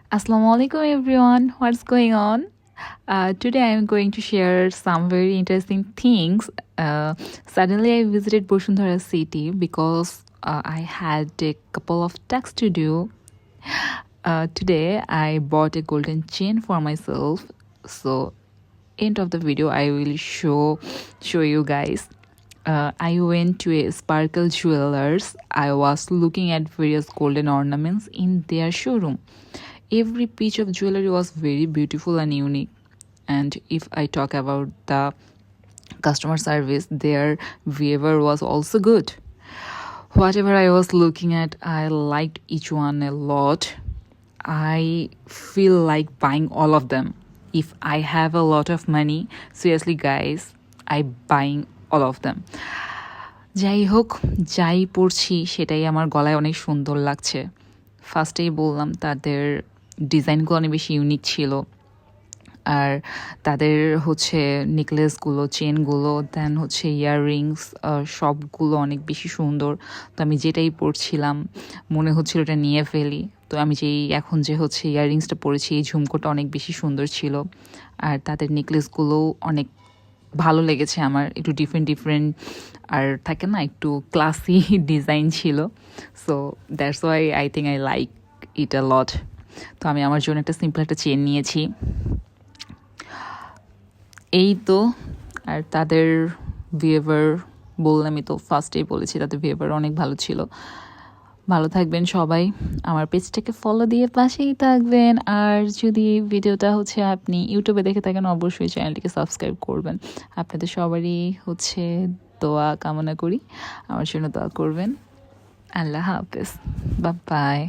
Assalamualaikum everyone, what's going on? Today I am going to share some very interesting things. Suddenly I visited Bosundhara city because I had a couple of tasks to do. Today I bought a golden chain for myself. So end of the video I will show you guys. I went to a Sparkle Jewelers. I was looking at various golden ornaments in their showroom. Every piece of jewelry was very beautiful and unique. And if I talk about the customer service, their behavior was also good. Whatever I was looking at, I liked each one a lot. I feel like buying all of them. If I have a lot of money, seriously guys, I buying all of them. যাই হোক, যাই পরছি সেটাই আমার গলায় অনেক সুন্দর লাগছে। ফার্স্টেই বললাম তাদের ডিজাইনগুলো অনেক বেশি ইউনিক ছিল। আর তাদের হচ্ছে নেকলেসগুলো, চেনগুলো, দেন হচ্ছে ইয়াররিংস সবগুলো অনেক বেশি সুন্দর। তো আমি যেটাই পরছিলাম মনে হচ্ছিল এটা নিয়ে ফেলি। তো আমি এখন যে হচ্ছে ইয়াররিংসটা পরেছি, এই ঝুমকোটা অনেক বেশি সুন্দর ছিল। আর তাদের নেকলেসগুলোও অনেক ভালো লেগেছে আমার, একটু ডিফারেন্ট আর থাকে না, একটু ক্লাসি ডিজাইন ছিল। So that's why I think I like it a lot. তো আমি আমার জন্য একটা সিম্পল একটা চেন নিয়েছি। এই তো। আর তাদের বিহেভিয়ার বললামই তো, ফার্স্টেই বলেছি তাদের বিহেভিয়ার অনেক ভালো ছিল। ভালো থাকবেন সবাই, আমার পেজটাকে ফলো দিয়ে পাশেই থাকবেন। আর যদি ভিডিওটা হচ্ছে আপনি ইউটিউবে দেখে থাকেন, অবশ্যই চ্যানেলটিকে সাবস্ক্রাইব করবেন। আপনাদের সবারই হচ্ছে দোয়া কামনা করি, আমার জন্য দোয়া করবেন। আল্লাহ হাফেজ, বাই বাই।